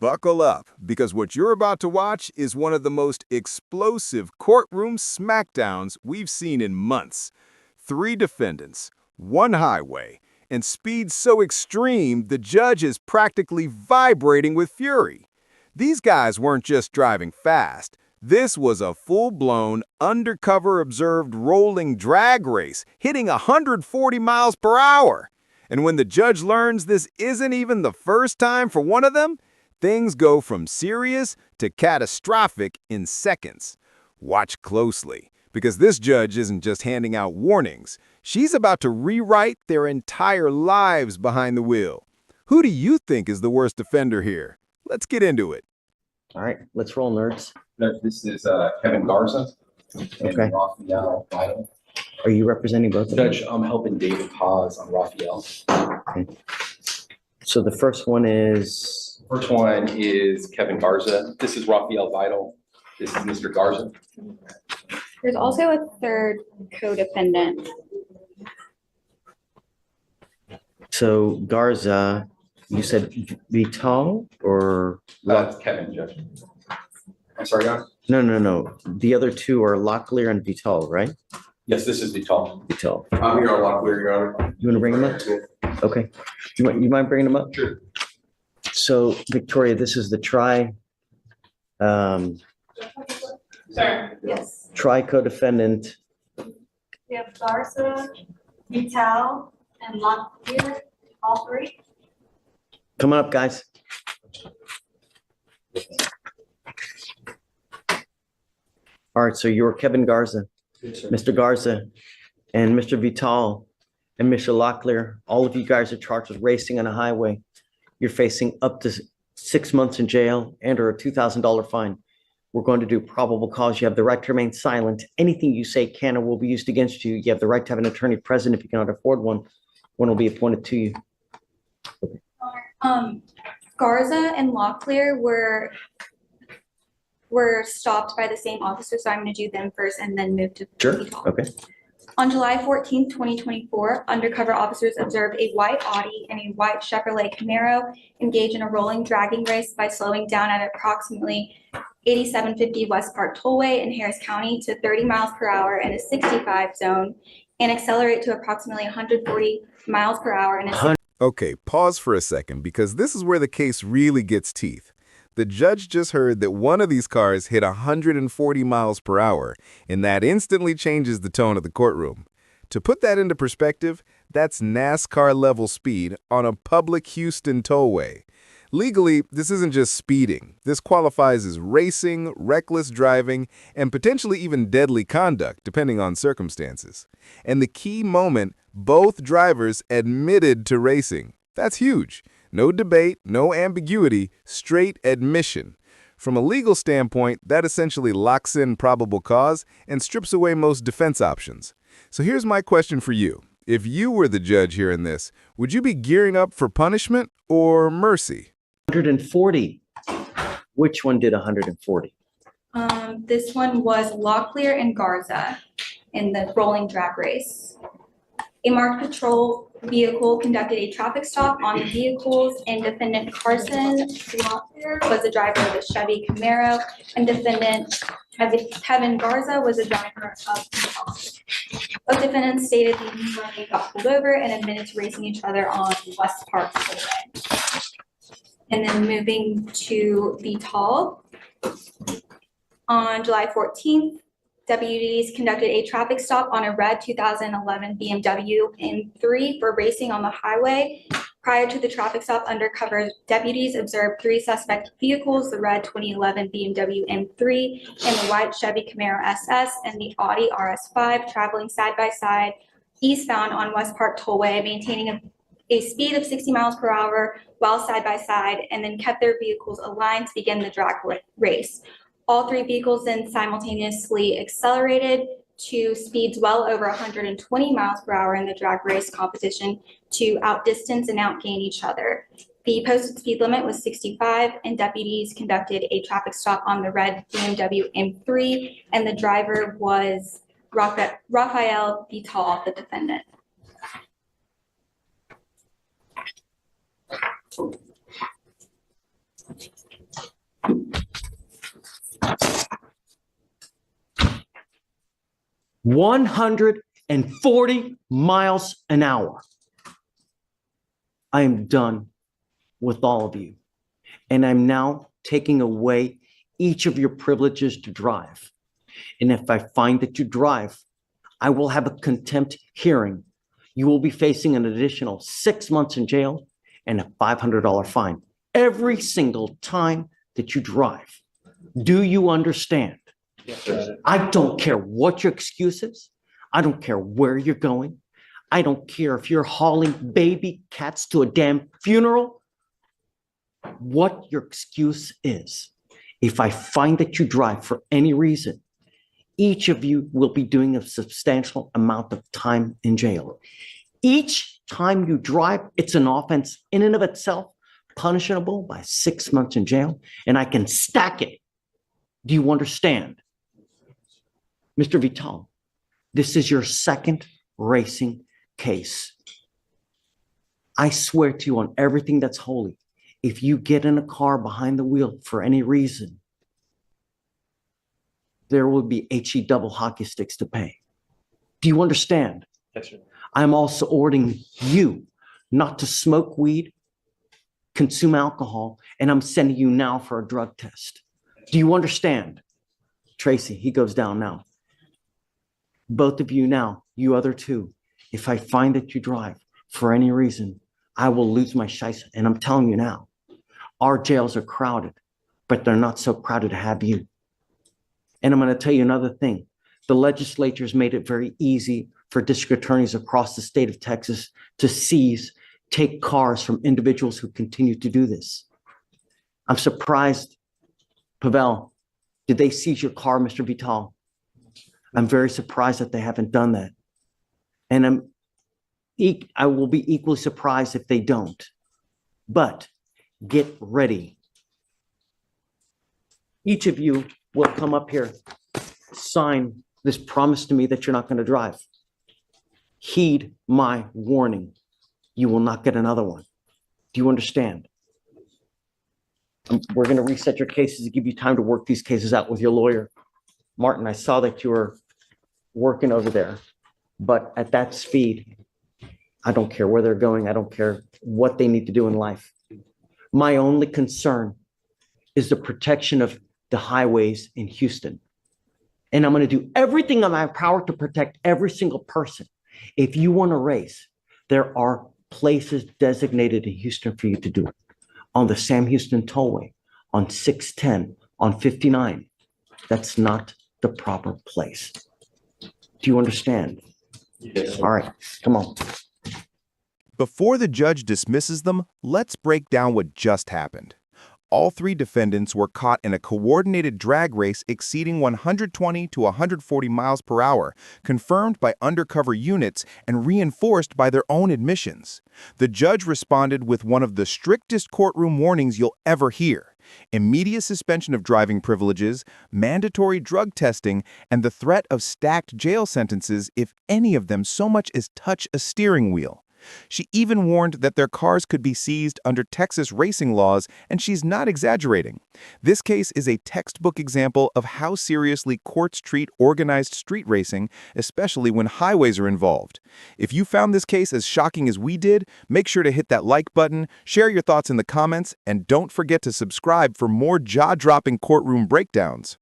Buckle up, because what you're about to watch is one of the most explosive courtroom smackdowns we've seen in months. 3 defendants, 1 highway, and speed so extreme the judge is practically vibrating with fury. These guys weren't just driving fast. This was a full-blown, undercover observed rolling drag race, hitting 140 miles per hour. And when the judge learns this isn't even the first time for one of them, things go from serious to catastrophic in seconds. Watch closely, because this judge isn't just handing out warnings. She's about to rewrite their entire lives behind the wheel. Who do you think is the worst offender here? Let's get into it. All right, let's roll, nerds. This is Kevin Garza. Okay. Raphael Vital. Are you representing both of them? Judge, I'm helping David pause on Raphael. Okay. So the first one is... First one is Kevin Garza. This is Raphael Vital. This is Mr. Garza. There's also a third co-defendant. So Garza, you said Vital or... That's Kevin, Judge. I'm sorry, Your Honor? No. The other two are Locklear and Vital, right? Yes, this is Vital. Vital. I'm here on Locklear, Your Honor. You want to bring them up? Okay. You mind bringing them up? Sure. So Victoria, this is the Sure. Yes. co-defendant. We have Garza, Vital, and Locklear, all 3. Come on up, guys. All right, so you're Kevin Garza, Yes, sir. Mr. Garza, and Mr. Vital, and Mr. Locklear. All of you guys are charged with racing on a highway. You're facing up to 6 months in jail and or a $2,000 fine. We're going to do probable cause. You have the right to remain silent. Anything you say can or will be used against you. You have the right to have an attorney present. If you cannot afford one, one will be appointed to you. Garza and Locklear were stopped by the same officer, so I'm going to do them first and then move to Sure. Vital. Okay. On July 14th, 2024, undercover officers observed a white Audi and a white Chevrolet Camaro engage in a rolling dragging race by slowing down at approximately 8750 West Park Tollway in Harris County to 30 miles per hour in a 65 zone and accelerate to approximately 140 miles per hour in a Okay, pause for a second, because this is where the case really gets teeth. The judge just heard that one of these cars hit 140 miles per hour, and that instantly changes the tone of the courtroom. To put that into perspective, that's NASCAR-level speed on a public Houston tollway. Legally, this isn't just speeding. This qualifies as racing, reckless driving, and potentially even deadly conduct, depending on circumstances. And the key moment, both drivers admitted to racing. That's huge. No debate, no ambiguity, straight admission. From a legal standpoint, that essentially locks in probable cause and strips away most defense options. So here's my question for you. If you were the judge here in this, would you be gearing up for punishment or mercy? 140. Which one did 140? This one was Locklear and Garza in the rolling drag race. A marked patrol vehicle conducted a traffic stop on the vehicles, and defendant Carson Locklear was the driver of the Chevy Camaro, and defendant Kevin Garza was the driver of the house. Both defendants stated they knew when they got pulled over and admitted to racing each other on West Park Freeway. And then moving to Vital. On July 14th, deputies conducted a traffic stop on a red 2011 BMW M3 for racing on the highway. Prior to the traffic stop, undercover deputies observed 3 suspect vehicles, the red 2011 BMW M3 and the white Chevy Camaro SS and the Audi RS5 traveling side by side eastbound on West Park Tollway, maintaining a speed of 60 miles per hour while side by side, and then kept their vehicles aligned to begin the drag race. All 3 vehicles then simultaneously accelerated to speeds well over 120 miles per hour in the drag race competition to outdistance and outgain each other. The posted speed limit was 65, and deputies conducted a traffic stop on the red BMW M3, and the driver was Raphael Vital, the defendant. $140 miles an hour. I am done with all of you. And I'm now taking away each of your privileges to drive. And if I find that you drive, I will have a contempt hearing. You will be facing an additional 6 months in jail and a $500 fine every single time that you drive. Do you understand? I don't care what your excuse is. I don't care where you're going. I don't care if you're hauling baby cats to a damn funeral. What your excuse is. If I find that you drive for any reason, each of you will be doing a substantial amount of time in jail. Each time you drive, it's an offense in and of itself, punishable by 6 months in jail, and I can stack it. Do you understand? Mr. Vital, this is your second racing case. I swear to you on everything that's holy, if you get in a car behind the wheel for any reason, there will be HE double hockey sticks to pay. Do you understand? Yes, sir. I'm also ordering you not to smoke weed, consume alcohol, and I'm sending you now for a drug test. Do you understand? Tracy, he goes down now. Both of you now, you other two, if I find that you drive for any reason, I will lose my shice. And I'm telling you now, our jails are crowded, but they're not so crowded to have you. And I'm going to tell you another thing. The legislature's made it very easy for district attorneys across the state of Texas to take cars from individuals who continue to do this. I'm surprised, Pavel, did they seize your car, Mr. Vital? I'm very surprised that they haven't done that. And I will be equally surprised if they don't. But get ready. Each of you will come up here, sign this promise to me that you're not going to drive. Heed my warning. You will not get another one. Do you understand? We're going to reset your cases to give you time to work these cases out with your lawyer. Martin, I saw that you were working over there, but at that speed, I don't care where they're going. I don't care what they need to do in life. My only concern is the protection of the highways in Houston. And I'm going to do everything in my power to protect every single person. If you want to race, there are places designated in Houston for you to do it. On the Sam Houston Tollway, on 610, on 59. That's not the proper place. Do you understand? Yes. All right, come on. Before the judge dismisses them, let's break down what just happened. All three defendants were caught in a coordinated drag race exceeding 120 to 140 miles per hour, confirmed by undercover units and reinforced by their own admissions. The judge responded with one of the strictest courtroom warnings you'll ever hear: immediate suspension of driving privileges, mandatory drug testing, and the threat of stacked jail sentences if any of them so much as touch a steering wheel. She even warned that their cars could be seized under Texas racing laws, and she's not exaggerating. This case is a textbook example of how seriously courts treat organized street racing, especially when highways are involved. If you found this case as shocking as we did, make sure to hit that like button, share your thoughts in the comments, and don't forget to subscribe for more jaw-dropping courtroom breakdowns.